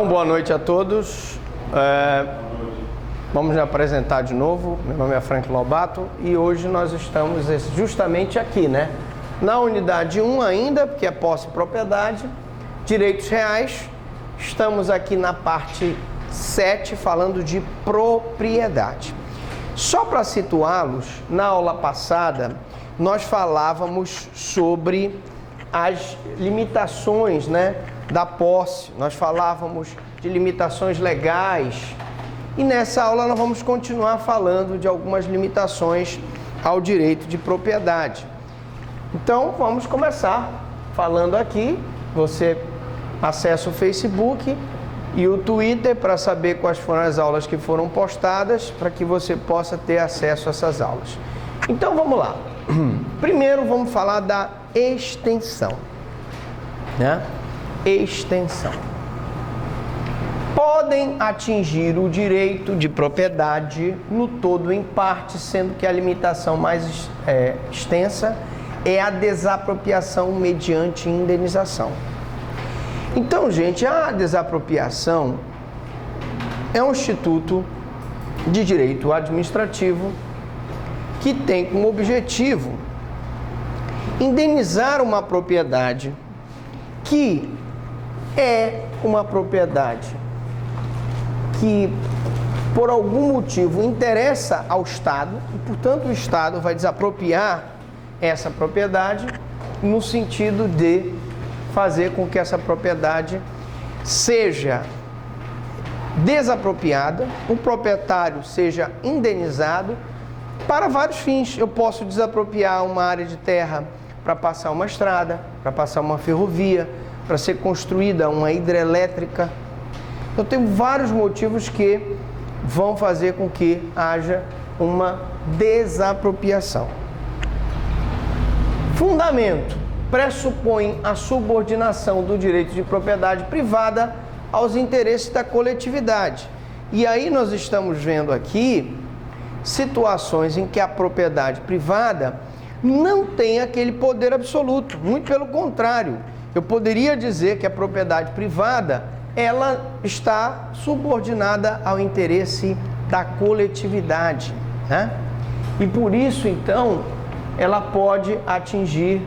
Então, boa noite a todos. Vamos me apresentar de novo. Meu nome é Frank Lobato e hoje nós estamos justamente aqui, né? Na unidade 1 ainda, porque é posse e propriedade, direitos reais. Estamos aqui na parte 7, falando de propriedade. Só para situá-los, na aula passada, nós falávamos sobre as limitações, né, da posse. Nós falávamos de limitações legais. E nessa aula nós vamos continuar falando de algumas limitações ao direito de propriedade. Então, vamos começar falando aqui. Você acessa o Facebook e o Twitter para saber quais foram as aulas que foram postadas, para que você possa ter acesso a essas aulas. Então, vamos lá. Primeiro, vamos falar da extensão, né? Extensão. Podem atingir o direito de propriedade no todo ou em parte, sendo que a limitação mais extensa é a desapropriação mediante indenização. Então, gente, a desapropriação é um instituto de direito administrativo que tem como objetivo indenizar uma propriedade que é uma propriedade que, por algum motivo, interessa ao Estado e, portanto, o Estado vai desapropriar essa propriedade no sentido de fazer com que essa propriedade seja desapropriada, o proprietário seja indenizado para vários fins. Eu posso desapropriar uma área de terra para passar uma estrada, para passar uma ferrovia, para ser construída uma hidrelétrica. Eu tenho vários motivos que vão fazer com que haja uma desapropriação. Fundamento: pressupõe a subordinação do direito de propriedade privada aos interesses da coletividade. E aí nós estamos vendo aqui situações em que a propriedade privada não tem aquele poder absoluto, muito pelo contrário. Eu poderia dizer que a propriedade privada, ela está subordinada ao interesse da coletividade, né? E por isso, então, ela pode atingir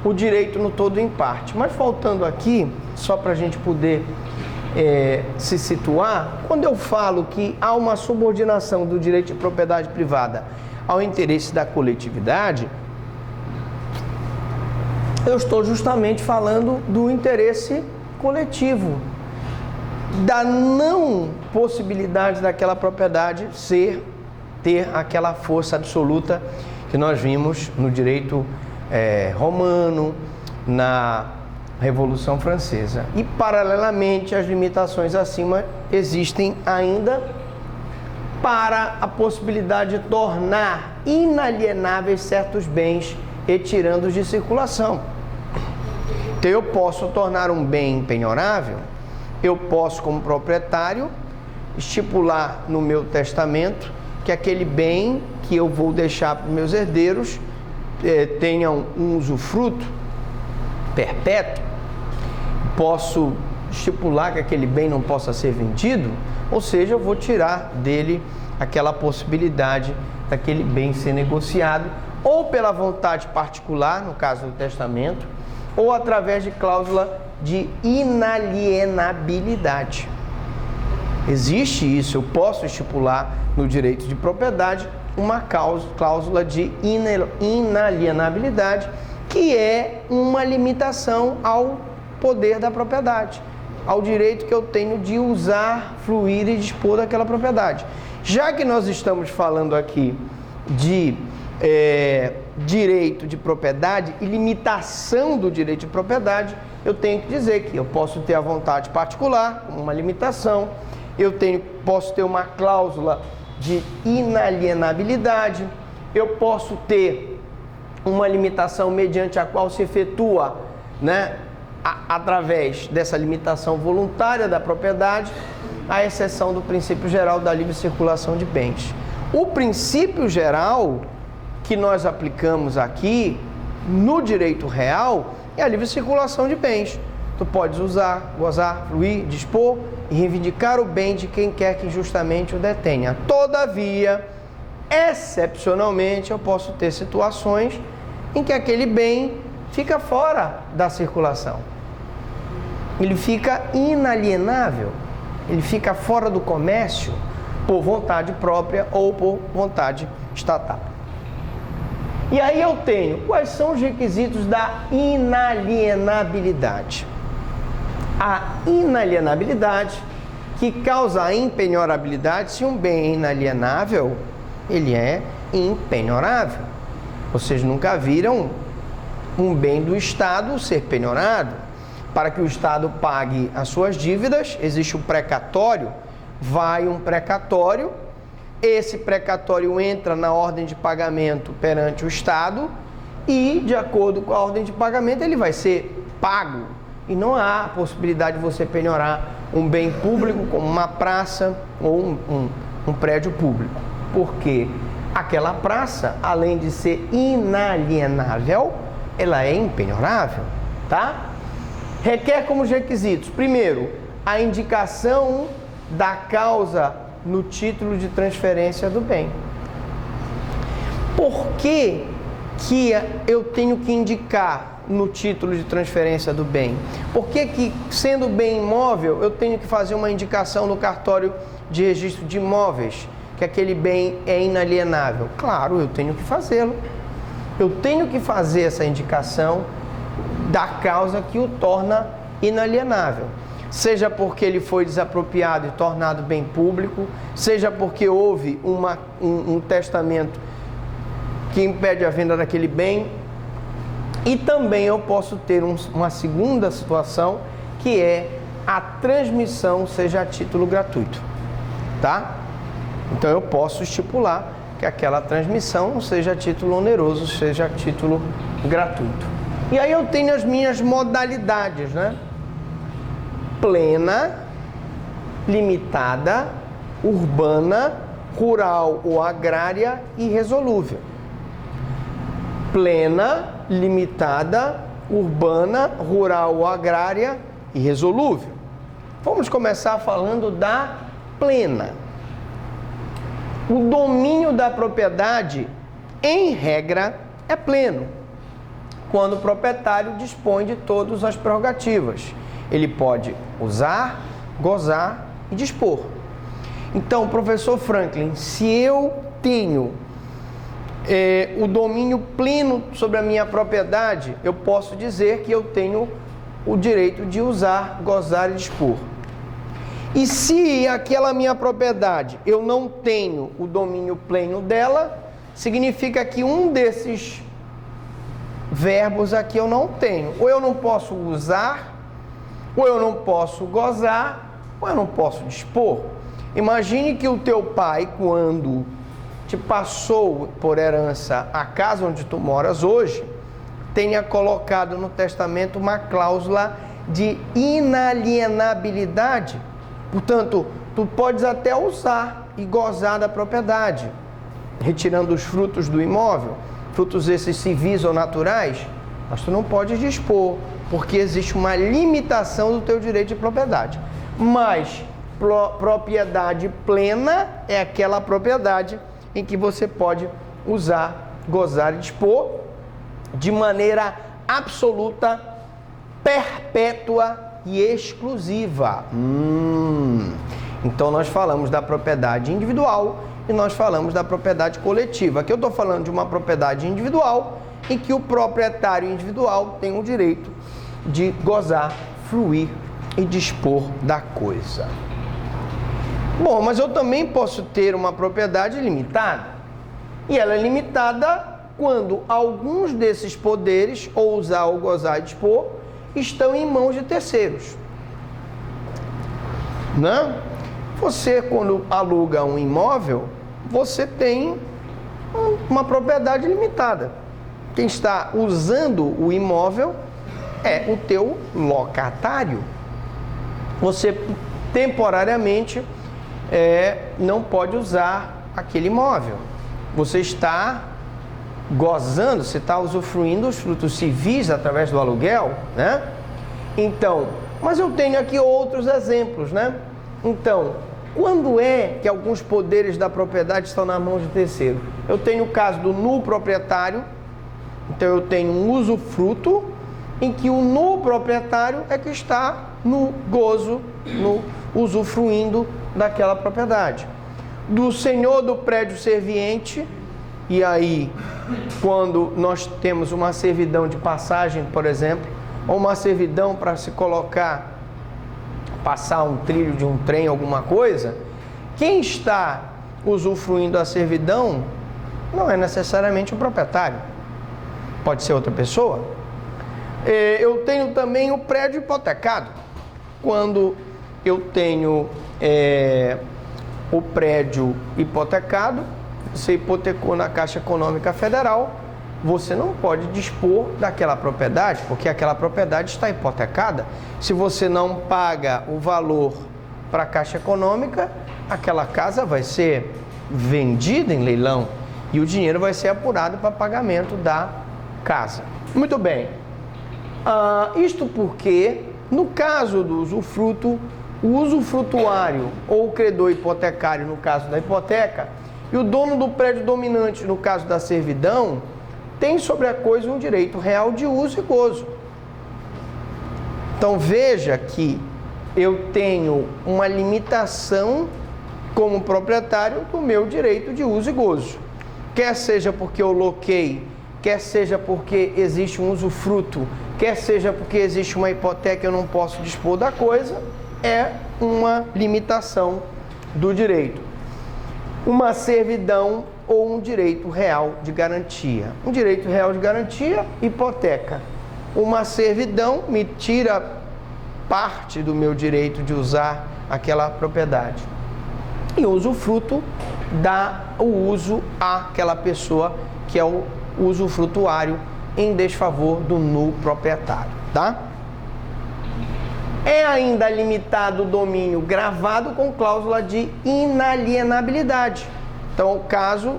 o direito no todo em parte. Mas faltando aqui, só para a gente poder se situar, quando eu falo que há uma subordinação do direito de propriedade privada ao interesse da coletividade, eu estou justamente falando do interesse coletivo, da não possibilidade daquela propriedade ter aquela força absoluta que nós vimos no direito romano, na Revolução Francesa. E, paralelamente, as limitações acima existem ainda para a possibilidade de tornar inalienáveis certos bens, retirando-os de circulação. Então, eu posso tornar um bem penhorável, eu posso, como proprietário, estipular no meu testamento que aquele bem que eu vou deixar para os meus herdeiros tenham um usufruto perpétuo. Posso estipular que aquele bem não possa ser vendido, ou seja, eu vou tirar dele aquela possibilidade daquele bem ser negociado, ou pela vontade particular, no caso do testamento, ou através de cláusula de inalienabilidade. Existe isso, eu posso estipular no direito de propriedade uma cláusula de inalienabilidade, que é uma limitação ao poder da propriedade, ao direito que eu tenho de usar, fluir e dispor daquela propriedade. Já que nós estamos falando aqui de direito de propriedade e limitação do direito de propriedade, eu tenho que dizer que eu posso ter a vontade particular, uma limitação, posso ter uma cláusula de inalienabilidade, eu posso ter uma limitação mediante a qual se efetua, né, através dessa limitação voluntária da propriedade, à exceção do princípio geral da livre circulação de bens. O princípio geral que nós aplicamos aqui no direito real é a livre circulação de bens. tu podes usar, gozar, fruir, dispor e reivindicar o bem de quem quer que injustamente o detenha. Todavia, excepcionalmente, eu posso ter situações em que aquele bem fica fora da circulação. Ele fica inalienável, ele fica fora do comércio por vontade própria ou por vontade estatal. E aí eu tenho, quais são os requisitos da inalienabilidade? A inalienabilidade que causa a impenhorabilidade. Se um bem é inalienável, ele é impenhorável. Vocês nunca viram um bem do Estado ser penhorado? Para que o Estado pague as suas dívidas, existe um precatório, vai um precatório, esse precatório entra na ordem de pagamento perante o Estado e, de acordo com a ordem de pagamento, ele vai ser pago. E não há possibilidade de você penhorar um bem público como uma praça ou um prédio público. Porque aquela praça, além de ser inalienável, ela é impenhorável, tá? Requer como requisitos, primeiro, a indicação da causa no título de transferência do bem. Por que eu tenho que indicar no título de transferência do bem? Por que, sendo bem imóvel, eu tenho que fazer uma indicação no cartório de registro de imóveis, que aquele bem é inalienável? Claro, eu tenho que fazê-lo. Eu tenho que fazer essa indicação da causa que o torna inalienável. Seja porque ele foi desapropriado e tornado bem público, seja porque houve um testamento que impede a venda daquele bem. E também eu posso ter uma segunda situação, que é a transmissão seja a título gratuito, tá? Então eu posso estipular que aquela transmissão não seja a título oneroso, seja a título gratuito. E aí eu tenho as minhas modalidades, né? Plena, limitada, urbana, rural ou agrária e resolúvel. Plena, limitada, urbana, rural ou agrária e resolúvel. Vamos começar falando da plena. O domínio da propriedade, em regra, é pleno, quando o proprietário dispõe de todas as prerrogativas. Ele pode usar, gozar e dispor. Então, professor Franklin, se eu tenho o domínio pleno sobre a minha propriedade, eu posso dizer que eu tenho o direito de usar, gozar e dispor. E se aquela minha propriedade eu não tenho o domínio pleno dela, significa que um desses verbos aqui eu não tenho. Ou eu não posso usar, ou eu não posso gozar, ou eu não posso dispor. Imagine que o teu pai, quando te passou por herança a casa onde tu moras hoje, tenha colocado no testamento uma cláusula de inalienabilidade. Portanto, tu podes até usar e gozar da propriedade, retirando os frutos do imóvel, frutos esses civis ou naturais, mas tu não pode dispor, porque existe uma limitação do teu direito de propriedade. Mas propriedade plena é aquela propriedade em que você pode usar, gozar e dispor de maneira absoluta, perpétua e exclusiva. Então nós falamos da propriedade individual e nós falamos da propriedade coletiva. Aqui eu estou falando de uma propriedade individual em que o proprietário individual tem o direito de gozar, fruir e dispor da coisa. Bom, mas eu também posso ter uma propriedade limitada. E ela é limitada quando alguns desses poderes, ou usar, ou gozar e dispor, estão em mãos de terceiros. Né? Você, quando aluga um imóvel, você tem uma propriedade limitada. Quem está usando o imóvel é o teu locatário. Você, temporariamente, não pode usar aquele imóvel. Você está gozando, você está usufruindo os frutos civis através do aluguel, né? Então, mas eu tenho aqui outros exemplos, né? Então, quando é que alguns poderes da propriedade estão na mão de terceiro? Eu tenho o caso do nulo proprietário. Então eu tenho um usufruto em que o nulo proprietário é que está no gozo, no usufruindo daquela propriedade. Do senhor do prédio serviente, e aí quando nós temos uma servidão de passagem, por exemplo, ou uma servidão para se colocar, passar um trilho de um trem, alguma coisa, quem está usufruindo a servidão não é necessariamente o proprietário. Pode ser outra pessoa. Eu tenho também o prédio hipotecado. Quando eu tenho o prédio hipotecado, você hipotecou na Caixa Econômica Federal, você não pode dispor daquela propriedade, porque aquela propriedade está hipotecada. Se você não paga o valor para a Caixa Econômica, aquela casa vai ser vendida em leilão e o dinheiro vai ser apurado para pagamento da casa. Muito bem. Isto porque, no caso do usufruto, o usufrutuário ou o credor hipotecário, no caso da hipoteca, e o dono do prédio dominante, no caso da servidão, tem sobre a coisa um direito real de uso e gozo. Então veja que eu tenho uma limitação como proprietário do meu direito de uso e gozo. Quer seja porque eu loquei, quer seja porque existe um usufruto, quer seja porque existe uma hipoteca e eu não posso dispor da coisa, é uma limitação do direito. Uma servidão ou um direito real de garantia. Um direito real de garantia, hipoteca. Uma servidão me tira parte do meu direito de usar aquela propriedade. E o usufruto dá o uso àquela pessoa que é o usufrutuário em desfavor do nulo proprietário, tá? É ainda limitado o domínio gravado com cláusula de inalienabilidade. Então, o caso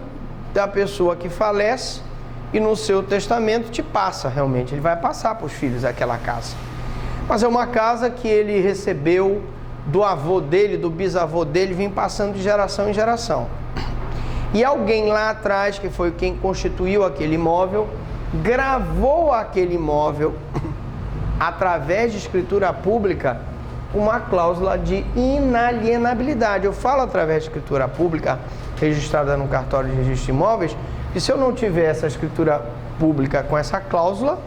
da pessoa que falece e no seu testamento te passa realmente, ele vai passar para os filhos aquela casa. Mas é uma casa que ele recebeu do avô dele, do bisavô dele, vem passando de geração em geração. E alguém lá atrás, que foi quem constituiu aquele imóvel, gravou aquele imóvel através de escritura pública uma cláusula de inalienabilidade. Eu falo através de escritura pública registrada no cartório de registro de imóveis, e se eu não tiver essa escritura pública com essa cláusula,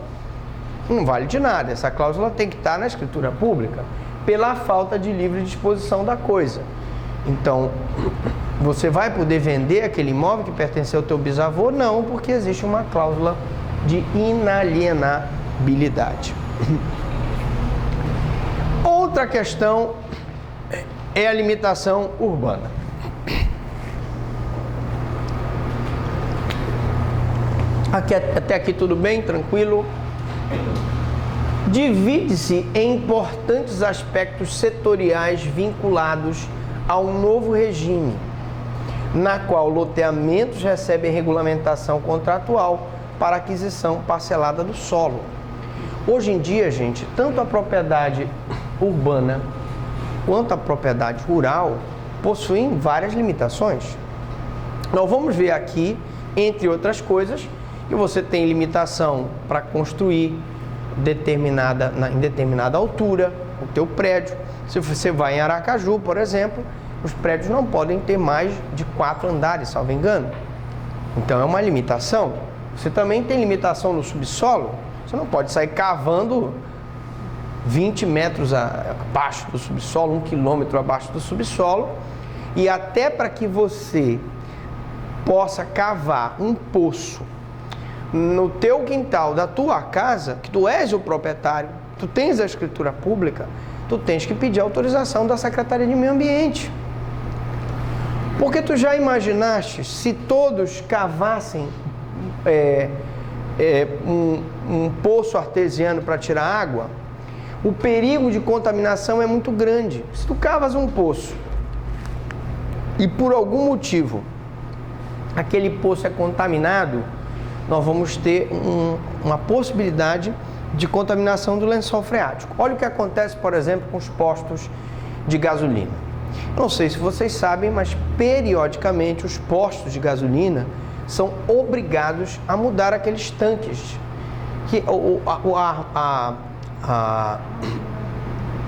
não vale de nada. Essa cláusula tem que estar na escritura pública, pela falta de livre disposição da coisa. Então, você vai poder vender aquele imóvel que pertenceu ao teu bisavô? Não, porque existe uma cláusula de inalienabilidade. Outra questão é a limitação urbana. Até aqui tudo bem? Tranquilo? Divide-se em importantes aspectos setoriais vinculados a um novo regime, na qual loteamentos recebem regulamentação contratual para aquisição parcelada do solo. Hoje em dia, gente, tanto a propriedade urbana quanto a propriedade rural possuem várias limitações. Nós vamos ver aqui, entre outras coisas, que você tem limitação para construir em determinada altura o teu prédio. Se você vai em Aracaju, por exemplo, os prédios não podem ter mais de 4 andares, salvo engano. Então é uma limitação. Você também tem limitação no subsolo. Você não pode sair cavando 20 metros abaixo do subsolo, 1 quilômetro abaixo do subsolo. E até para que você possa cavar um poço no teu quintal da tua casa, que tu és o proprietário, tu tens a escritura pública, tu tens que pedir autorização da Secretaria de Meio Ambiente. Porque tu já imaginaste se todos cavassem um poço artesiano para tirar água? O perigo de contaminação é muito grande. Se tu cavas um poço e por algum motivo aquele poço é contaminado, nós vamos ter uma possibilidade de contaminação do lençol freático. Olha o que acontece, por exemplo, com os postos de gasolina. Eu não sei se vocês sabem, mas periodicamente os postos de gasolina são obrigados a mudar aqueles tanques. Que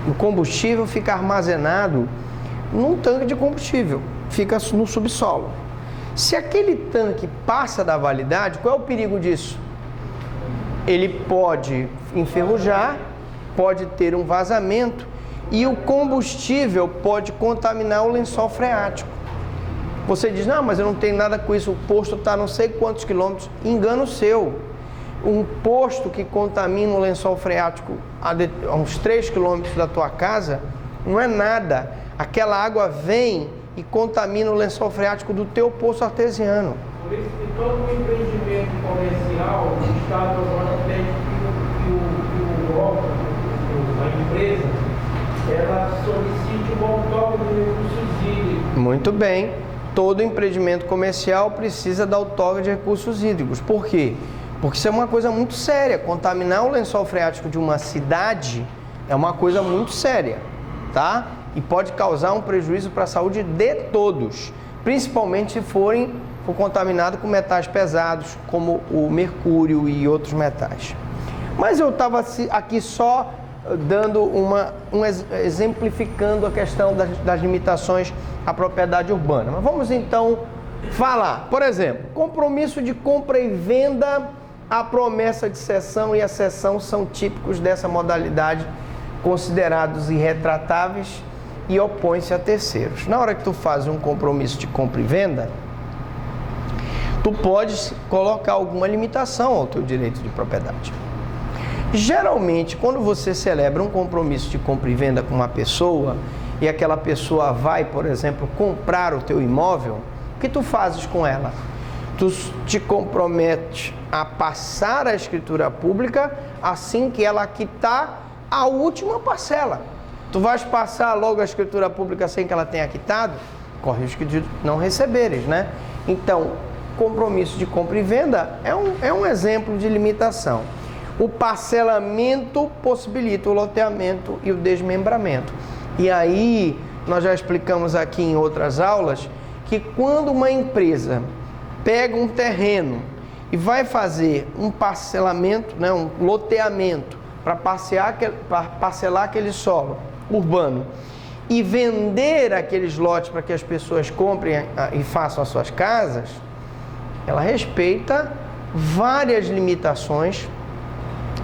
o combustível fica armazenado num tanque de combustível, fica no subsolo. Se aquele tanque passa da validade, qual é o perigo disso? Ele pode enferrujar, pode ter um vazamento e o combustível pode contaminar o lençol freático. Você diz, não, mas eu não tenho nada com isso, o posto está não sei quantos quilômetros. Engano seu. Um posto que contamina o lençol freático a uns 3 quilômetros da tua casa não é nada. Aquela água vem e contamina o lençol freático do teu poço artesiano. Por isso que todo o empreendimento comercial, o Estado agora pede que a empresa, ela solicite um autógrafo de recursos hídricos. Muito bem. Todo empreendimento comercial precisa da outorga de recursos hídricos. Por quê? Porque isso é uma coisa muito séria. Contaminar o lençol freático de uma cidade é uma coisa muito séria, tá? E pode causar um prejuízo para a saúde de todos, principalmente se for contaminado com metais pesados, como o mercúrio e outros metais. Mas eu estava aqui só dando exemplificando a questão das limitações à propriedade urbana. Mas vamos então falar, por exemplo, compromisso de compra e venda, a promessa de cessão e a cessão são típicos dessa modalidade, considerados irretratáveis e opõem-se a terceiros. Na hora que tu faz um compromisso de compra e venda, tu podes colocar alguma limitação ao teu direito de propriedade. Geralmente, quando você celebra um compromisso de compra e venda com uma pessoa e aquela pessoa vai, por exemplo, comprar o teu imóvel, o que tu fazes com ela? Tu te compromete a passar a escritura pública assim que ela quitar a última parcela. Tu vais passar logo a escritura pública sem que ela tenha quitado? Corre o risco de não receberes, né? Então, compromisso de compra e venda é um exemplo de limitação. O parcelamento possibilita o loteamento e o desmembramento. E aí, nós já explicamos aqui em outras aulas que quando uma empresa pega um terreno e vai fazer um parcelamento, né, um loteamento, para parcelar aquele solo urbano e vender aqueles lotes para que as pessoas comprem e façam as suas casas, ela respeita várias limitações.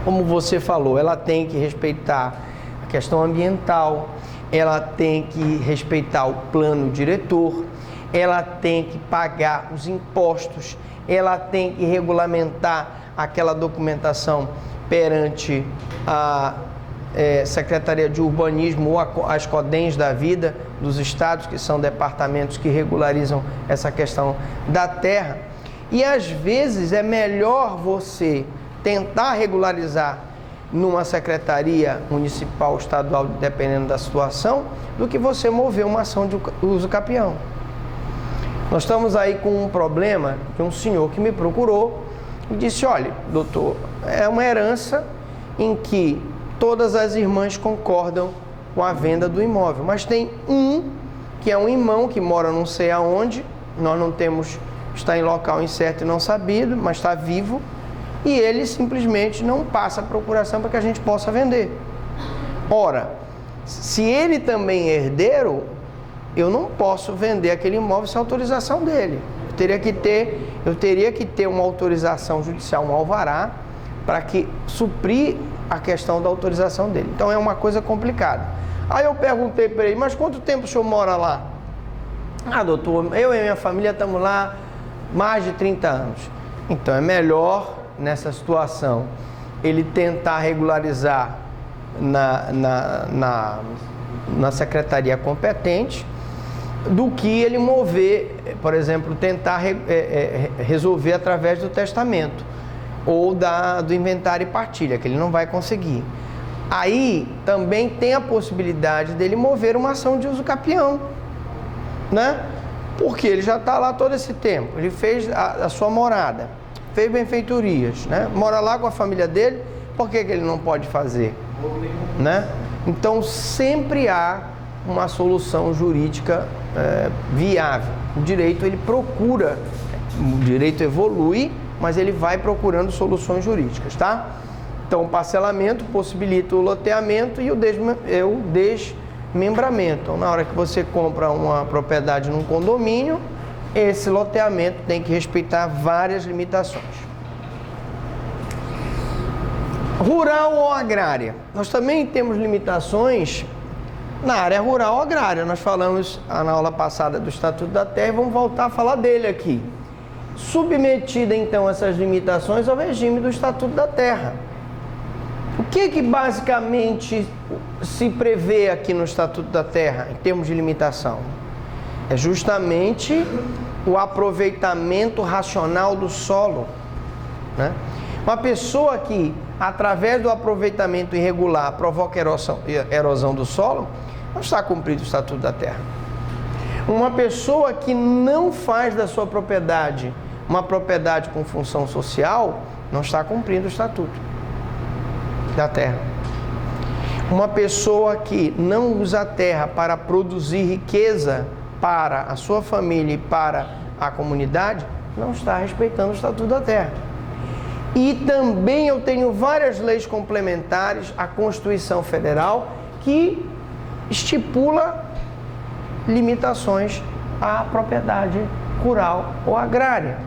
Como você falou, ela tem que respeitar a questão ambiental, ela tem que respeitar o plano diretor, ela tem que pagar os impostos, ela tem que regulamentar aquela documentação perante a Secretaria de Urbanismo ou as CODENs da vida dos estados, que são departamentos que regularizam essa questão da terra. E às vezes é melhor você tentar regularizar numa secretaria municipal, estadual, dependendo da situação, do que você mover uma ação de uso capião. Nós estamos aí com um problema de um senhor que me procurou e disse, olha, doutor, é uma herança em que todas as irmãs concordam com a venda do imóvel, mas tem um que é um irmão que mora não sei aonde, nós não temos, está em local incerto e não sabido, mas está vivo, e ele simplesmente não passa a procuração para que a gente possa vender. Ora, se ele também é herdeiro, eu não posso vender aquele imóvel sem autorização dele. Eu teria que ter uma autorização judicial, um alvará, para que suprir a questão da autorização dele. Então é uma coisa complicada. Aí eu perguntei para ele, mas quanto tempo o senhor mora lá? Ah, doutor, eu e minha família estamos lá mais de 30 anos. Então é melhor, nessa situação, ele tentar regularizar na secretaria competente, do que ele mover, por exemplo, tentar resolver através do testamento ou do inventário e partilha, que ele não vai conseguir. Aí também tem a possibilidade dele mover uma ação de uso capião, né? Porque ele já está lá todo esse tempo, ele fez a sua morada, fez benfeitorias, né? Mora lá com a família dele, por que ele não pode fazer? Né? Então sempre há uma solução jurídica viável. O direito ele procura, o direito evolui, mas ele vai procurando soluções jurídicas, tá? Então o parcelamento possibilita o loteamento e o desmembramento. Então, na hora que você compra uma propriedade num condomínio, esse loteamento tem que respeitar várias limitações. Rural ou agrária? Nós também temos limitações na área rural ou agrária. Nós falamos na aula passada do Estatuto da Terra e vamos voltar a falar dele aqui. Submetida então essas limitações ao regime do Estatuto da Terra. O que basicamente se prevê aqui no Estatuto da Terra em termos de limitação? É justamente o aproveitamento racional do solo, né? Uma pessoa que, através do aproveitamento irregular, provoca erosão do solo, não está cumprindo o Estatuto da Terra. Uma pessoa que não faz da sua propriedade uma propriedade com função social, não está cumprindo o Estatuto da Terra. Uma pessoa que não usa a terra para produzir riqueza para a sua família e para a comunidade, não está respeitando o Estatuto da Terra. E também eu tenho várias leis complementares à Constituição Federal que estipula limitações à propriedade rural ou agrária.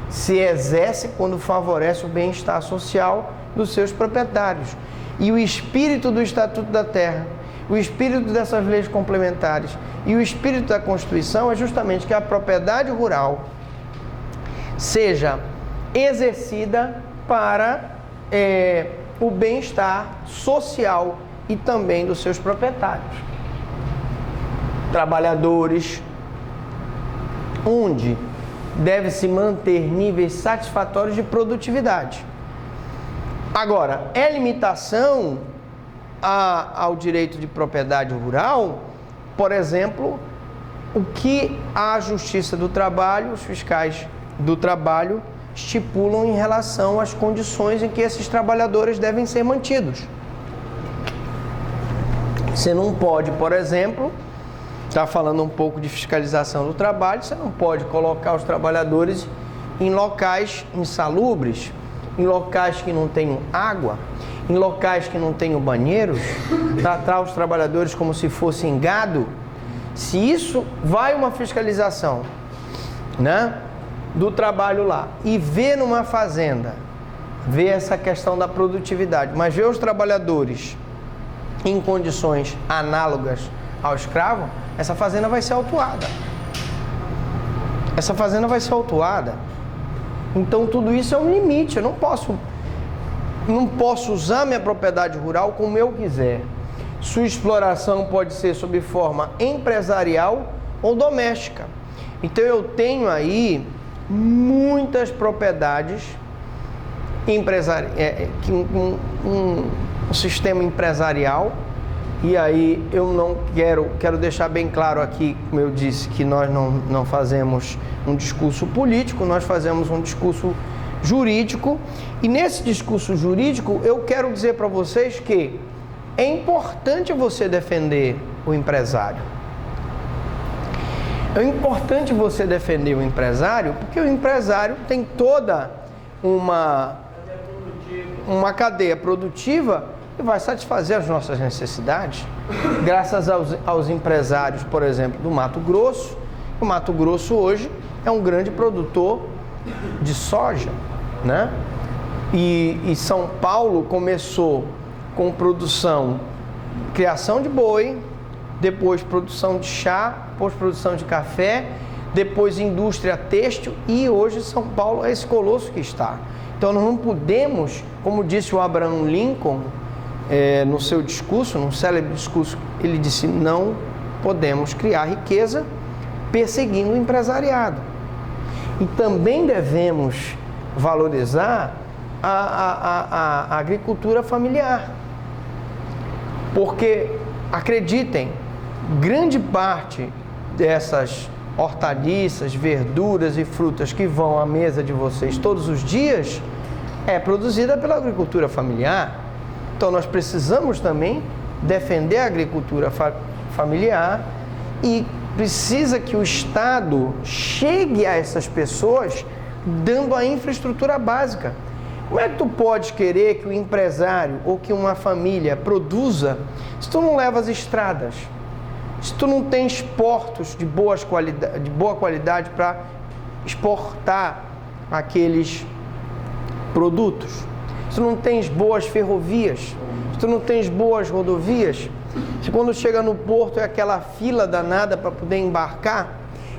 Se exerce quando favorece o bem-estar social dos seus proprietários. E o espírito do Estatuto da Terra, o espírito dessas leis complementares e o espírito da Constituição é justamente que a propriedade rural seja exercida para o bem-estar social e também dos seus proprietários. Trabalhadores, onde deve-se manter níveis satisfatórios de produtividade. Agora, é limitação ao direito de propriedade rural, por exemplo, o que a Justiça do Trabalho, os fiscais do trabalho, estipulam em relação às condições em que esses trabalhadores devem ser mantidos. Você não pode, por exemplo, está falando um pouco de fiscalização do trabalho, você não pode colocar os trabalhadores em locais insalubres, em locais que não tenham água, em locais que não tenham banheiros, tratar os trabalhadores como se fossem gado. Se isso vai uma fiscalização, né, do trabalho lá e vê numa fazenda, vê essa questão da produtividade, mas vê os trabalhadores em condições análogas ao escravo, essa fazenda vai ser autuada. Essa fazenda vai ser autuada. Então tudo isso é um limite. Eu não posso usar minha propriedade rural como eu quiser. Sua exploração pode ser sob forma empresarial ou doméstica. Então eu tenho aí muitas propriedades um sistema empresarial. E aí eu não quero deixar bem claro aqui, como eu disse, que nós não fazemos um discurso político, nós fazemos um discurso jurídico. E nesse discurso jurídico eu quero dizer para vocês que é importante você defender o empresário. É importante você defender o empresário, porque o empresário tem toda uma cadeia produtiva e vai satisfazer as nossas necessidades, graças aos empresários, por exemplo, do Mato Grosso. O Mato Grosso hoje é um grande produtor de soja, né? E São Paulo começou com criação de boi, depois produção de chá, depois produção de café, depois indústria têxtil, e hoje São Paulo é esse colosso que está. Então nós não podemos, como disse o Abraham Lincoln, no seu discurso, num célebre discurso, ele disse: não podemos criar riqueza perseguindo o empresariado. E também devemos valorizar a agricultura familiar. Porque, acreditem, grande parte dessas hortaliças, verduras e frutas que vão à mesa de vocês todos os dias é produzida pela agricultura familiar. Então nós precisamos também defender a agricultura familiar e precisa que o Estado chegue a essas pessoas dando a infraestrutura básica. Como é que tu pode querer que o empresário ou que uma família produza se tu não leva as estradas? Se tu não tens portos de boa qualidade para exportar aqueles produtos? Se tu não tens boas ferrovias? Se tu não tens boas rodovias? Se quando chega no porto é aquela fila danada para poder embarcar?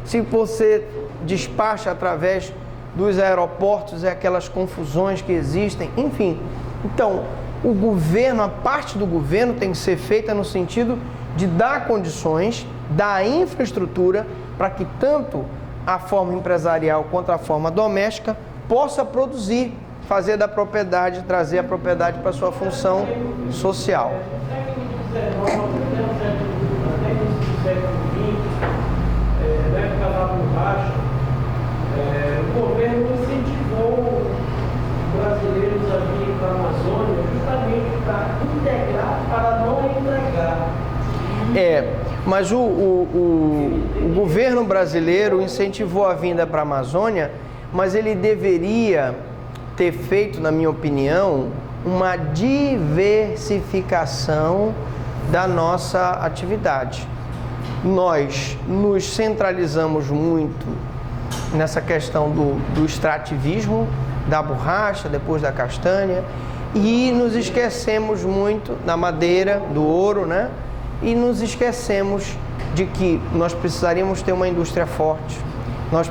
Se você despacha através dos aeroportos, é aquelas confusões que existem, enfim. Então, o governo, a parte do governo tem que ser feita no sentido de dar condições, dar infraestrutura para que tanto a forma empresarial quanto a forma doméstica possa produzir, fazer da propriedade, trazer a propriedade para a sua função social. O governo incentivou brasileiros a virem para a Amazônia justamente para integrar, para não entregar. Mas o governo brasileiro incentivou a vinda para a Amazônia, mas ele deveria ter feito, na minha opinião, uma diversificação da nossa atividade. Nós nos centralizamos muito nessa questão do extrativismo, da borracha, depois da castanha, e nos esquecemos muito da madeira, do ouro, né? E nos esquecemos de que nós precisaríamos ter uma indústria forte, nós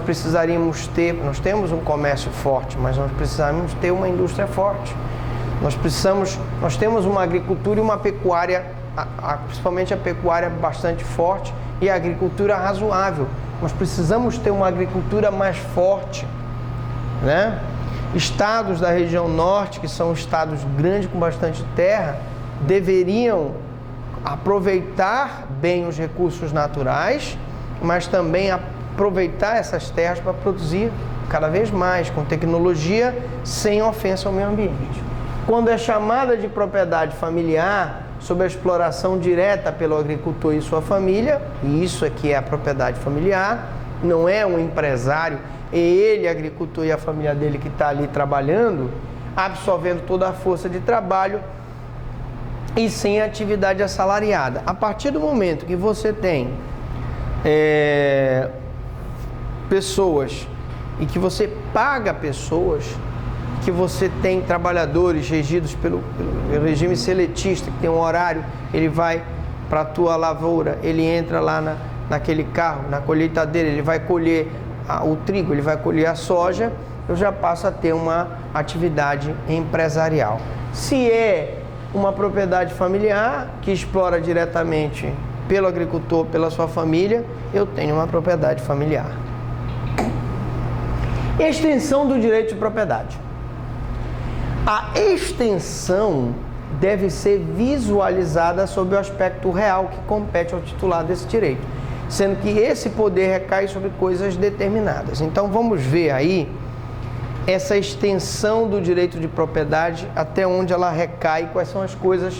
temos um comércio forte, mas nós precisamos ter uma indústria forte. Nós temos uma agricultura e uma pecuária, principalmente a pecuária bastante forte e a agricultura razoável. Nós precisamos ter uma agricultura mais forte, né? Estados da região norte, que são estados grandes com bastante terra, deveriam aproveitar bem os recursos naturais, mas também aproveitar essas terras para produzir cada vez mais, com tecnologia, sem ofensa ao meio ambiente. Quando é chamada de propriedade familiar, sob a exploração direta pelo agricultor e sua família, e isso aqui é a propriedade familiar, não é um empresário, é ele, agricultor e a família dele que está ali trabalhando, absorvendo toda a força de trabalho e sem atividade assalariada. A partir do momento que você tem pessoas e que você paga pessoas, que você tem trabalhadores regidos pelo regime seletista, que tem um horário, ele vai para a tua lavoura, ele entra lá naquele carro, na colheitadeira, ele vai colher o trigo, ele vai colher a soja, eu já passo a ter uma atividade empresarial. Se é uma propriedade familiar que explora diretamente pelo agricultor, pela sua família, eu tenho uma propriedade familiar. Extensão do direito de propriedade. A extensão deve ser visualizada sob o aspecto real que compete ao titular desse direito, sendo que esse poder recai sobre coisas determinadas. Então vamos ver aí essa extensão do direito de propriedade, até onde ela recai, quais são as coisas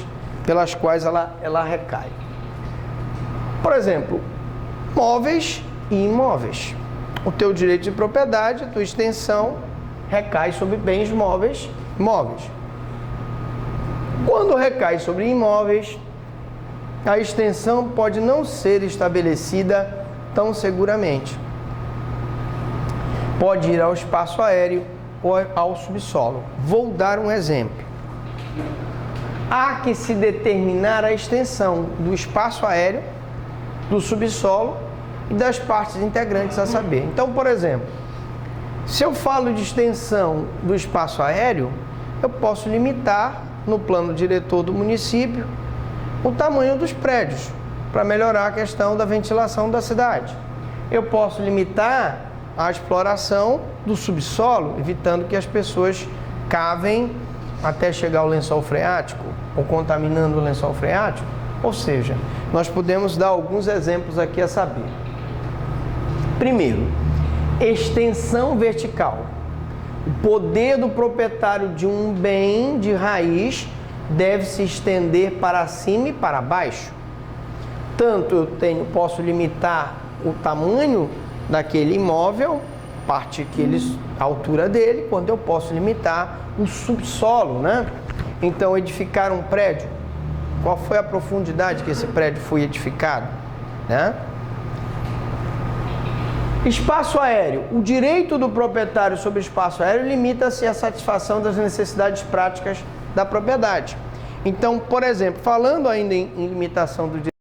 pelas quais ela recai. Por exemplo, móveis e imóveis. O teu direito de propriedade, a tua extensão, recai sobre bens móveis e imóveis. Quando recai sobre imóveis, a extensão pode não ser estabelecida tão seguramente. Pode ir ao espaço aéreo ou ao subsolo. Vou dar um exemplo. Há que se determinar a extensão do espaço aéreo, do subsolo e das partes integrantes a saber. Então, por exemplo, se eu falo de extensão do espaço aéreo, eu posso limitar no plano diretor do município o tamanho dos prédios para melhorar a questão da ventilação da cidade. Eu posso limitar a exploração do subsolo, evitando que as pessoas cavem até chegar ao lençol freático ou contaminando o lençol freático. Ou seja, nós podemos dar alguns exemplos aqui a saber. Primeiro, extensão vertical. O poder do proprietário de um bem de raiz deve se estender para cima e para baixo. Tanto posso limitar o tamanho daquele imóvel, a altura dele, quanto eu posso limitar o subsolo, né? Então, edificar um prédio, qual foi a profundidade que esse prédio foi edificado, né? Espaço aéreo. O direito do proprietário sobre o espaço aéreo limita-se à satisfação das necessidades práticas da propriedade. Então, por exemplo, falando ainda em limitação do direito